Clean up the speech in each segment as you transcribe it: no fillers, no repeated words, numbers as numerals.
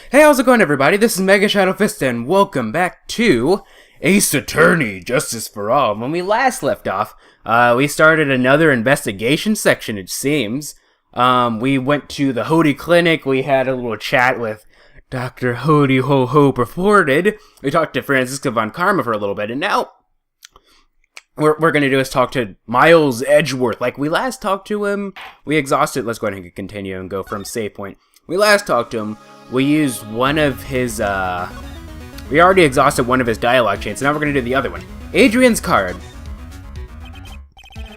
Hey, how's it going, everybody? This is MegaShadowFist, and welcome back to Ace Attorney, Justice for All. When we last left off, we started another investigation section, it seems. We went to the Hody Clinic, we had a little chat with Dr. Hody Ho Ho Purported. We talked to Franziska von Karma for a little bit, and now what we're gonna do is talk to Miles Edgeworth. Like we last talked to him, we exhausted. Let's go ahead and continue and go from save point. We last talked to him, we used one of his, we already exhausted one of his dialogue chains, so now we're gonna do the other one. Adrian's card.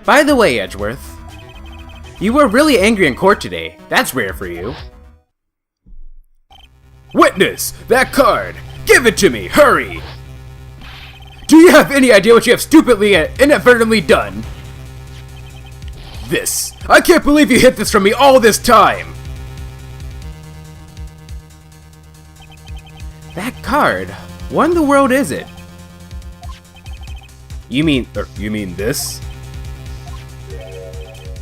By the way, Edgeworth, you were really angry in court today. That's rare for you. Witness! That card! Give it to me! Hurry! Do you have any idea what you have stupidly and inadvertently done? This. I can't believe you hid this from me all this time! That card? What in the world is it? You mean this?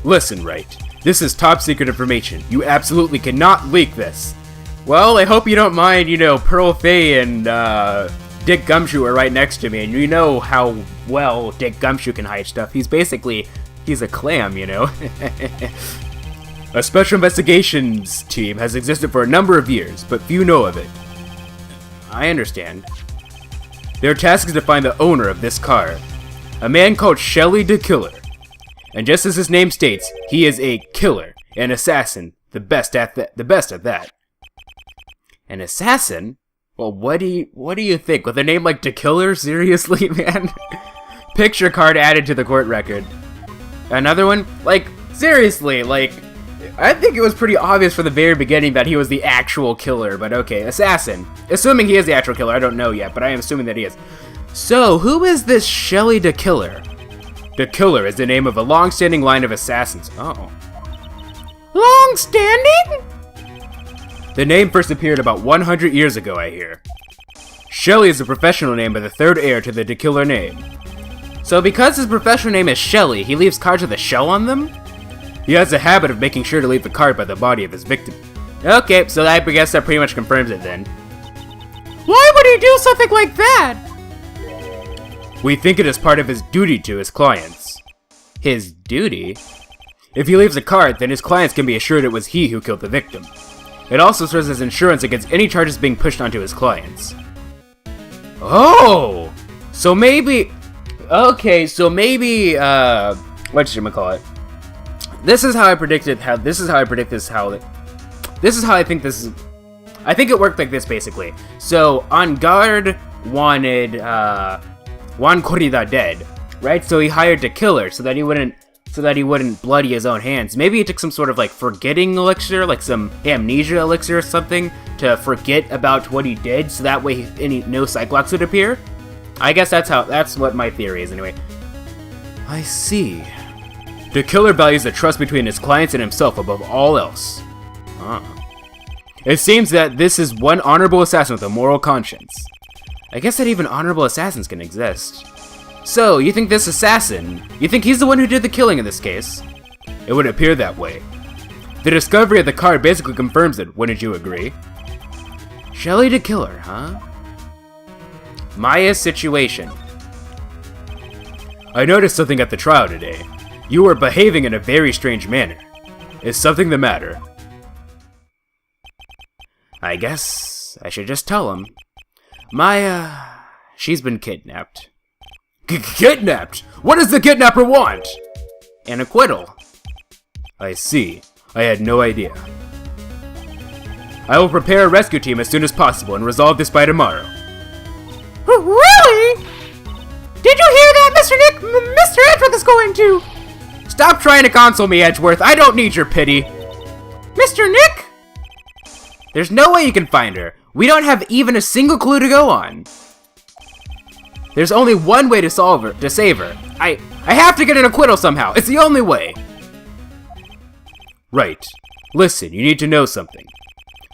Listen, Wright. This is top secret information. You absolutely cannot leak this. Well, I hope you don't mind, Pearl Fay and, Dick Gumshoe are right next to me, and you know how well Dick Gumshoe can hide stuff. He's a clam, A special investigations team has existed for a number of years, but few know of it. I understand. Their task is to find the owner of this car, a man called Shelly the Killer. And just as his name states, he is a killer, an assassin, the best at that. An assassin? Well, what do you think? With a name like The Killer? Seriously, man? Picture card added to the court record. Another one? Seriously, I think it was pretty obvious from the very beginning that he was the actual killer, but okay, assassin. Assuming he is the actual killer, I don't know yet, but I am assuming that he is. So, who is this Shelly the Killer? The Killer is the name of a long-standing line of assassins. Oh. Long-standing? The name first appeared about 100 years ago, I hear. Shelly is the professional name of the third heir to the Killer name. So because his professional name is Shelly, he leaves cards with a shell on them? He has a habit of making sure to leave the card by the body of his victim. Okay, so I guess that pretty much confirms it then. Why would he do something like that? We think it is part of his duty to his clients. His duty? If he leaves a card, then his clients can be assured it was he who killed the victim. It also serves as insurance against any charges being pushed onto his clients. Oh! So maybe... Okay, so maybe, whatchamacallit? This is how I think it worked like this, basically. So, on guard wanted, Juan Corrida dead, right? So he hired a killer so that he wouldn't bloody his own hands. Maybe he took some sort of, forgetting elixir, some amnesia elixir or something, to forget about what he did, so that way no Cyclops would appear. I guess that's what my theory is, anyway. I see. The killer values the trust between his clients and himself above all else. It seems that this is one honorable assassin with a moral conscience. I guess that even honorable assassins can exist. So, you think this assassin, you think he's the one who did the killing in this case? It would appear that way. The discovery of the card basically confirms it, wouldn't you agree? Shelly the Killer, huh? Maya's situation. I noticed something at the trial today. You were behaving in a very strange manner. Is something the matter? I guess I should just tell him. Maya, she's been kidnapped. Kidnapped? What does the kidnapper want? An acquittal. I see. I had no idea. I will prepare a rescue team as soon as possible and resolve this by tomorrow. Really? Did you hear that, Mr. Nick? Mr. Edgeworth is going to... Stop trying to console me, Edgeworth. I don't need your pity. Mr. Nick? There's no way you can find her. We don't have even a single clue to go on. There's only one way to save her. I have to get an acquittal somehow. It's the only way. Right. Listen, you need to know something.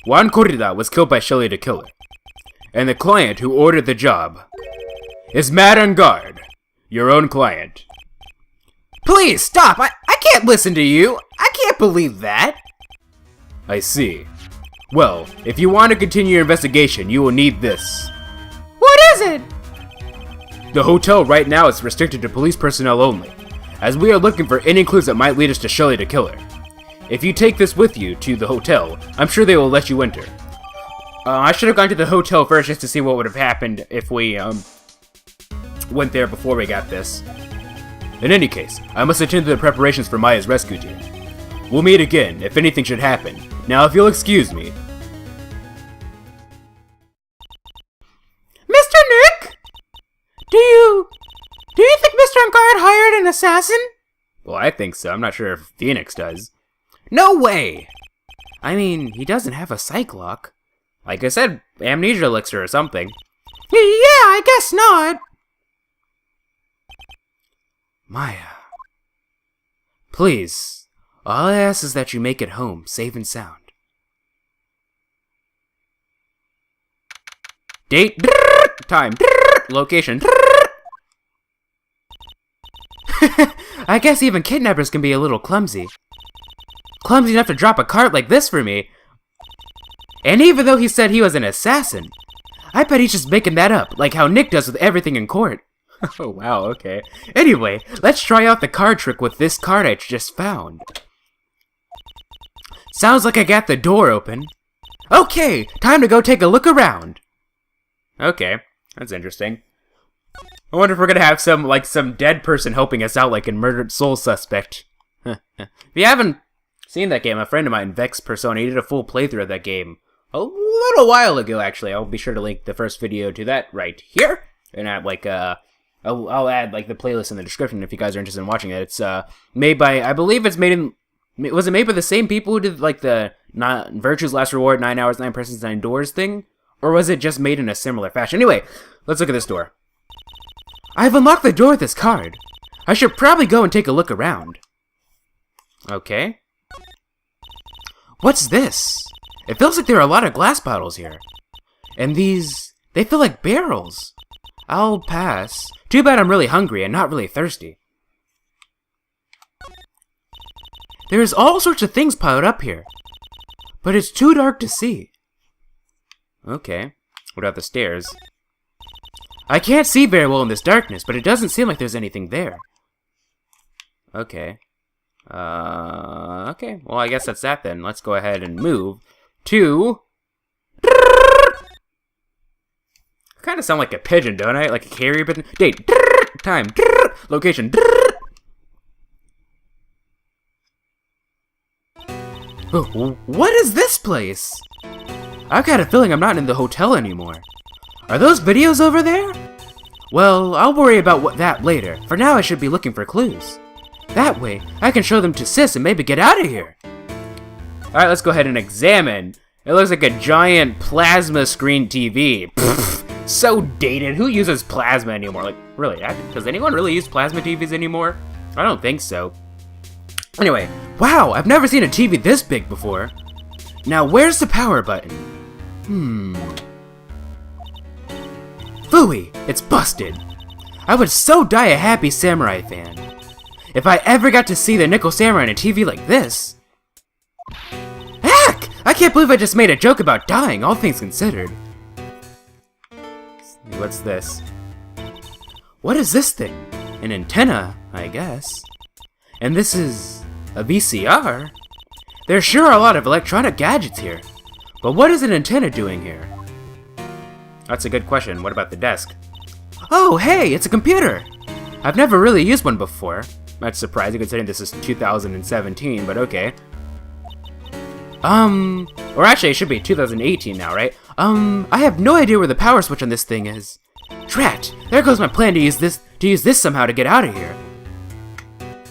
Juan Corrida was killed by Shelly the Killer. And the client who ordered the job is mad on guard. Your own client. Please, stop! I can't listen to you! I can't believe that! I see. Well, if you want to continue your investigation, you will need this. What is it? The hotel right now is restricted to police personnel only, as we are looking for any clues that might lead us to Shelly the killer. If you take this with you to the hotel, I'm sure they will let you enter. I should have gone to the hotel first just to see what would have happened if we went there before we got this. In any case, I must attend to the preparations for Maya's rescue team. We'll meet again if anything should happen. Now, if you'll excuse me. Mr. Nick? Do you think Mr. Guard hired an assassin? Well, I think so. I'm not sure if Phoenix does. No way! I mean, he doesn't have a psych lock. Like I said, amnesia elixir or something. Yeah, I guess not. Maya. Please, all I ask is that you make it home, safe and sound. Date, time, location. I guess even kidnappers can be a little clumsy. Clumsy enough to drop a cart like this for me. And even though he said he was an assassin, I bet he's just making that up, like how Nick does with everything in court. Oh, wow, okay. Anyway, let's try out the card trick with this card I just found. Sounds like I got the door open. Okay, time to go take a look around. Okay, that's interesting. I wonder if we're gonna have some dead person helping us out, like in Murdered Soul Suspect. If you haven't seen that game, a friend of mine, Vex Persona, he did a full playthrough of that game a little while ago, actually. I'll be sure to link the first video to that right here. And add, like, I'll add, like, the playlist in the description if you guys are interested in watching it. It's, made by, I believe it's made in, was it made by the same people who did, like, the Virtue's Last Reward, 9 Hours, 9 Persons, 9 Doors thing? Or was it just made in a similar fashion? Anyway, let's look at this door. I've unlocked the door with this card. I should probably go and take a look around. Okay. What's this? It feels like there are a lot of glass bottles here. And these, they feel like barrels. I'll pass. Too bad I'm really hungry and not really thirsty. There's all sorts of things piled up here. But it's too dark to see. Okay. What about the stairs? I can't see very well in this darkness, but it doesn't seem like there's anything there. Okay. Okay. Well, I guess that's that then. Let's go ahead and move to... Kind of sound like a pigeon, don't I? Like a carrier pigeon. Date. Time. Location. Oh, what is this place? I've got a feeling I'm not in the hotel anymore. Are those videos over there? Well, I'll worry about that later. For now, I should be looking for clues. That way, I can show them to Sis and maybe get out of here. Alright, let's go ahead and examine. It looks like a giant plasma screen TV. Pfft, so dated. Who uses plasma anymore? Like, really? Does anyone really use plasma TVs anymore? I don't think so. Anyway, wow, I've never seen a TV this big before. Now, where's the power button? Phooey, it's busted. I would so die a happy samurai fan. If I ever got to see the Nickel Samurai on a TV like this. Heck! I can't believe I just made a joke about dying, all things considered. What's this? What is this thing? An antenna, I guess. And this is a VCR? There sure are a lot of electronic gadgets here. But what is an antenna doing here? That's a good question. What about the desk? Oh, hey, it's a computer! I've never really used one before. That's surprising considering this is 2017, but okay. Or actually it should be 2018 now, right? I have no idea where the power switch on this thing is. Drat! There goes my plan to use this somehow to get out of here.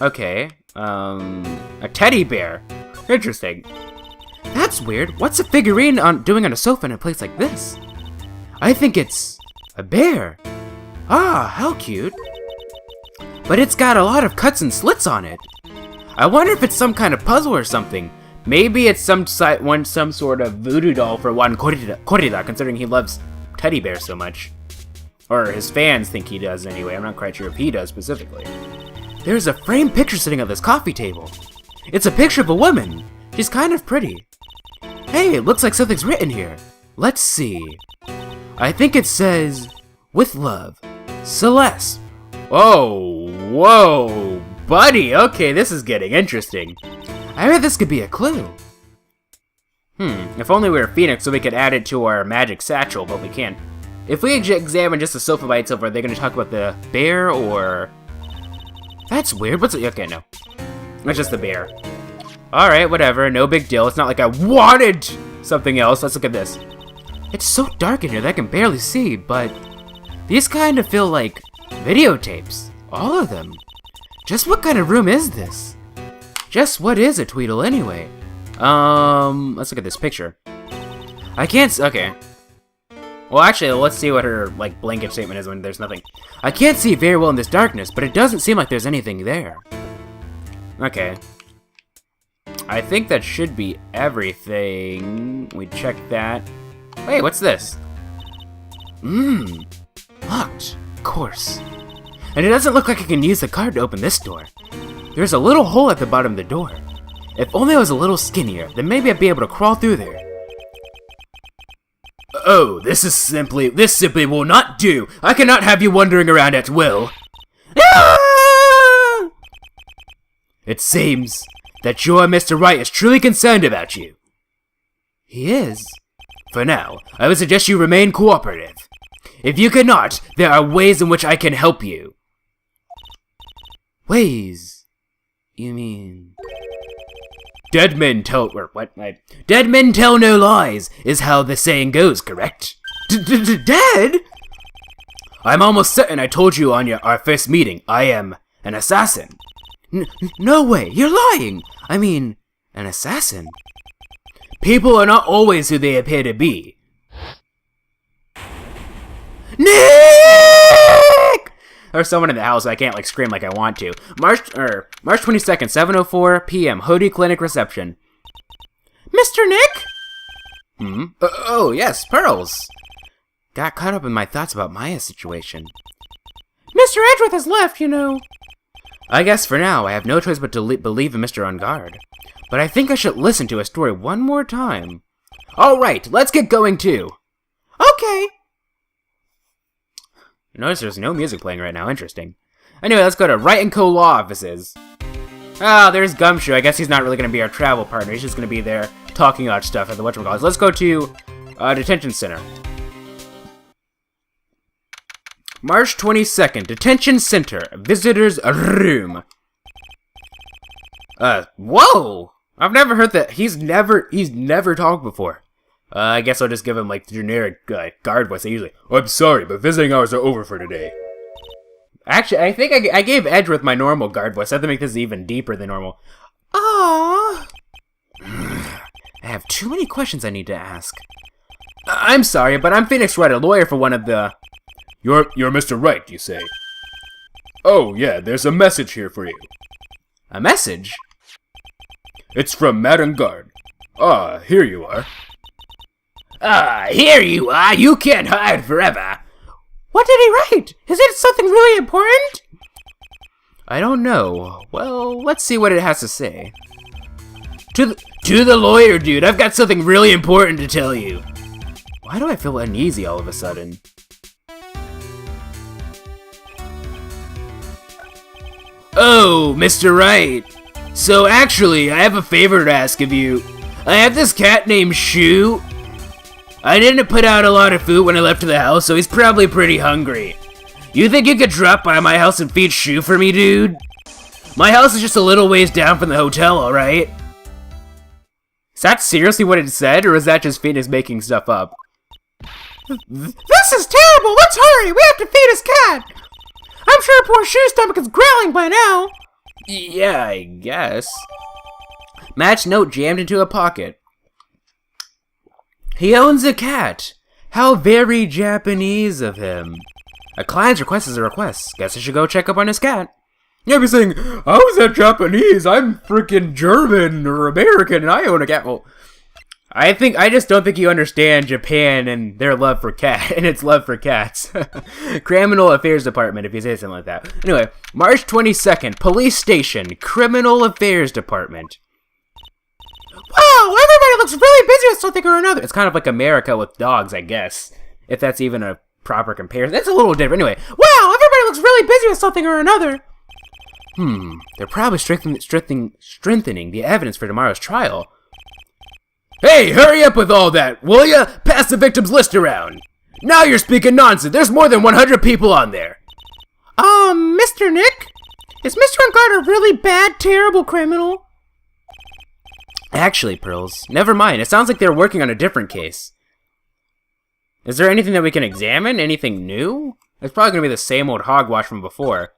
Okay. A teddy bear. Interesting. That's weird. What's a figurine doing on a sofa in a place like this? I think it's a bear. Ah, how cute. But it's got a lot of cuts and slits on it. I wonder if it's some kind of puzzle or something. Maybe it's some sort of voodoo doll for Juan Corrida, considering he loves teddy bears so much. Or his fans think he does anyway. I'm not quite sure if he does specifically. There's a framed picture sitting on this coffee table. It's a picture of a woman. She's kind of pretty. Hey, it looks like something's written here. Let's see. I think it says, with love, Celeste. Oh, whoa, buddy. Okay, this is getting interesting. I heard this could be a clue. If only we were Phoenix so we could add it to our magic satchel, but we can't. If we examine just the sofa by itself, are they going to talk about the bear, or... That's weird. What's it? Okay, no. It's just the bear. Alright, whatever. No big deal. It's not like I wanted something else. Let's look at this. It's so dark in here that I can barely see, but... These kind of feel like videotapes. All of them. Just what kind of room is this? Just what is a Tweedle anyway? Let's look at this picture. I can't okay. Well, actually, let's see what her, like, blanket statement is when there's nothing. I can't see very well in this darkness, but it doesn't seem like there's anything there. Okay. I think that should be everything. We check that. Wait, what's this? Locked. Of course. And it doesn't look like I can use the card to open this door. There's a little hole at the bottom of the door. If only I was a little skinnier, then maybe I'd be able to crawl through there. Oh, this simply will not do. I cannot have you wandering around at will. Ah! It seems that your Mr. Wright is truly concerned about you. He is. For now, I would suggest you remain cooperative. If you cannot, there are ways in which I can help you. Ways? You mean... Dead men tell no lies, is how the saying goes, correct? Dead? I'm almost certain I told you on our first meeting, I am an assassin. No way, you're lying! I mean, an assassin. People are not always who they appear to be. Nick! There's someone in the house, so I can't, like, scream like I want to. March 22nd, 7:04 p.m., Hody Clinic reception. Mr. Nick? Oh, yes, Pearls. Got caught up in my thoughts about Maya's situation. Mr. Edgeworth has left, you know. I guess for now, I have no choice but to believe in Mr. On Guard. But I think I should listen to his story one more time. Alright, let's get going too. Okay. Notice there's no music playing right now. Interesting. Anyway, let's go to Wright & Co. Law Offices. Ah, there's Gumshoe. I guess he's not really going to be our travel partner. He's just going to be there talking about stuff at the whatchamacallit. Let's go to Detention Center. March 22nd, Detention Center, Visitor's Room. Whoa! I've never heard that. He's never talked before. I guess I'll just give him, like, the generic guard voice. Usually, I'm sorry, but visiting hours are over for today. Actually, I think I gave Edgeworth my normal guard voice. I have to make this even deeper than normal. Aww. I have too many questions I need to ask. I'm sorry, but I'm Phoenix Wright, a lawyer for one of the... You're Mr. Wright, you say? Oh, yeah, there's a message here for you. A message? It's from Madame Guard. Ah, here you are. Ah, here you are. You can't hide forever. What did he write? Is it something really important? I don't know. Well, let's see what it has to say. To the lawyer, dude. I've got something really important to tell you. Why do I feel uneasy all of a sudden? Oh, Mr. Wright. So actually, I have a favor to ask of you. I have this cat named Shoe. I didn't put out a lot of food when I left the house, so he's probably pretty hungry. You think you could drop by my house and feed Shoe for me, dude? My house is just a little ways down from the hotel, alright? Is that seriously what it said, or is that just Phoenix making stuff up? This is terrible! Let's hurry! We have to feed his cat! I'm sure poor Shoe's stomach is growling by now! Yeah, I guess. Match note jammed into a pocket. He owns a cat. How very Japanese of him. A client's request is a request. Guess I should go check up on his cat. You'll be saying, how is that Japanese? I'm freaking German or American and I own a cat. Well, I just don't think you understand Japan and their love for and its love for cats. Criminal Affairs Department, if you say something like that. Anyway, March 22nd, Police Station, Criminal Affairs Department. Wow, everybody looks really busy with something or another. It's kind of like America with dogs, I guess. If that's even a proper comparison. It's a little different. Anyway, wow, everybody looks really busy with something or another. They're probably strengthening the evidence for tomorrow's trial. Hey, hurry up with all that, will ya? Pass the victim's list around. Now you're speaking nonsense. There's more than 100 people on there. Mr. Nick? Is Mr. Ungard a really bad, terrible criminal? Actually, Pearls, never mind. It sounds like they're working on a different case. Is there anything that we can examine? Anything new? It's probably going to be the same old hogwash from before.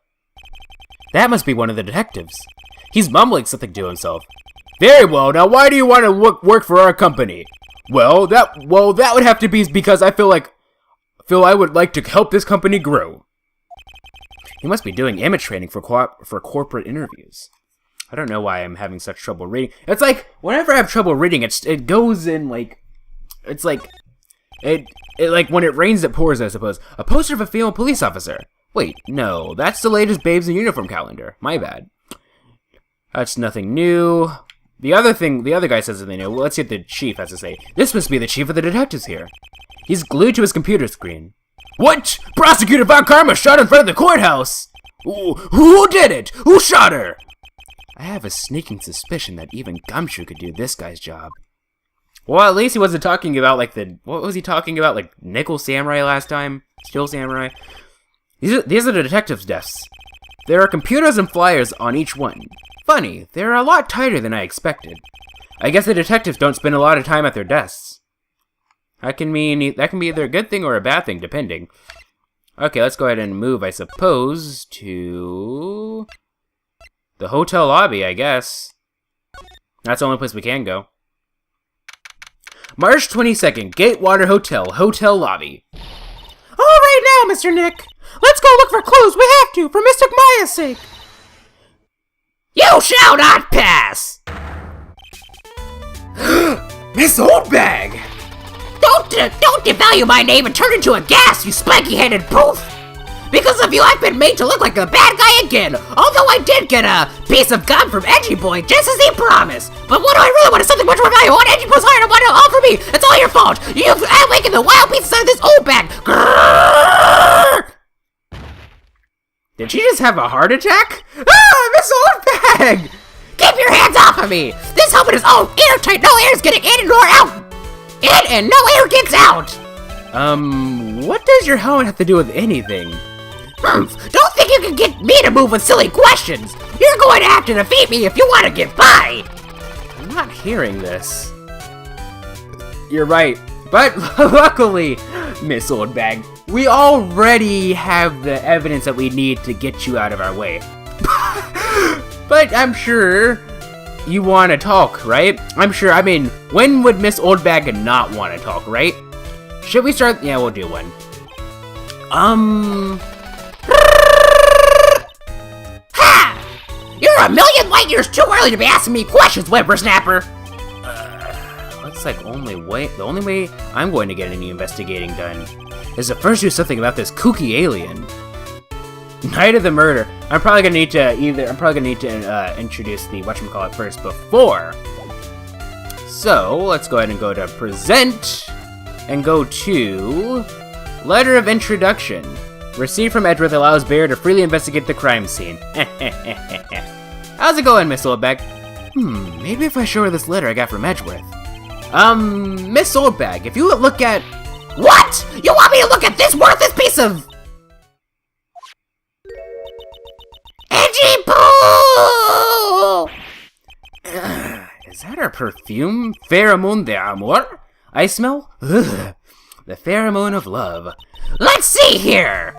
That must be one of the detectives. He's mumbling something to himself. Very well, now why do you want to work for our company? Well, that would have to be because I feel I would like to help this company grow. He must be doing image training for corporate interviews. I don't know why I'm having such trouble reading. It's like, whenever I have trouble reading, it goes in like, it's like, it like when it rains it pours, I suppose. A poster of a female police officer. Wait, no, that's the latest Babes in Uniform calendar. My bad. That's nothing new. The other guy says something new. Well, let's see what the chief has to say. This must be the chief of the detectives here. He's glued to his computer screen. What? Prosecutor Von Karma shot in front of the courthouse! Who did it? Who shot her? I have a sneaking suspicion that even Gumshoe could do this guy's job. Well, at least he wasn't talking about, like, what was he talking about? Like, Nickel Samurai last time? Steel Samurai? These are the detectives' desks. There are computers and flyers on each one. Funny, they're a lot tighter than I expected. I guess the detectives don't spend a lot of time at their desks. That can be either a good thing or a bad thing, depending. Okay, let's go ahead and move, I suppose, to the hotel lobby, I guess. That's the only place we can go. March 22nd, Gatewater Hotel, hotel lobby. All right now, Mr. Nick. Let's go look for clues. We have to, for Mr. Maya's sake. You shall not pass! Miss Oldbag! Don't devalue my name and turn into a gas, you spiky-headed poof! Because of you, I've been made to look like a bad guy again, although I did get a piece of gum from Edgy Boy, just as he promised. But what do I really want is something much more valuable. What Edgy Boy's hired and what to offer me? It's all your fault! You've awakened the wild beasts inside this old bag! Grrrr! Did she just have a heart attack? Ah, Miss Oldbag! Keep your hands off of me! This helmet is all airtight, no air is getting in nor out! In and no air gets out! What does your helmet have to do with anything? Don't think you can get me to move with silly questions! You're going to have to defeat me if you want to get by! I'm not hearing this. You're right. But luckily, Miss Oldbag, we already have the evidence that we need to get you out of our way. But I'm sure you want to talk, right? I mean, when would Miss Oldbag not want to talk, right? Should we start? Yeah, we'll do one. Ha! You're a million light years too early to be asking me questions, whippersnapper! Looks like the only way I'm going to get any investigating done is to first do something about this kooky alien. Night of the murder. I'm probably gonna need to introduce the whatchamacallit first before. So let's go ahead and go to present and go to letter of introduction. Received from Edgeworth allows Bear to freely investigate the crime scene. How's it going, Miss Oldbag? Maybe if I show her this letter I got from Edgeworth. Miss Oldbag, if you look at... What? You want me to look at this worthless piece of... Edgy poo! Is that her perfume? Pheromone de amor? I smell? Ugh. The pheromone of love. Let's see here!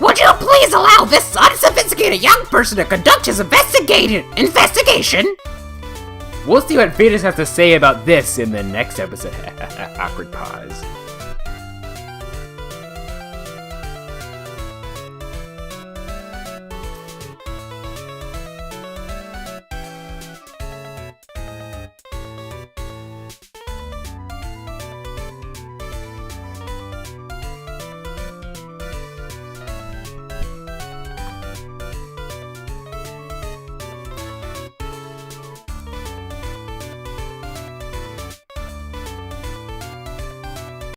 Would you please allow this unsophisticated young person to conduct his investigation? We'll see what Phoenix has to say about this in the next episode. Awkward pause.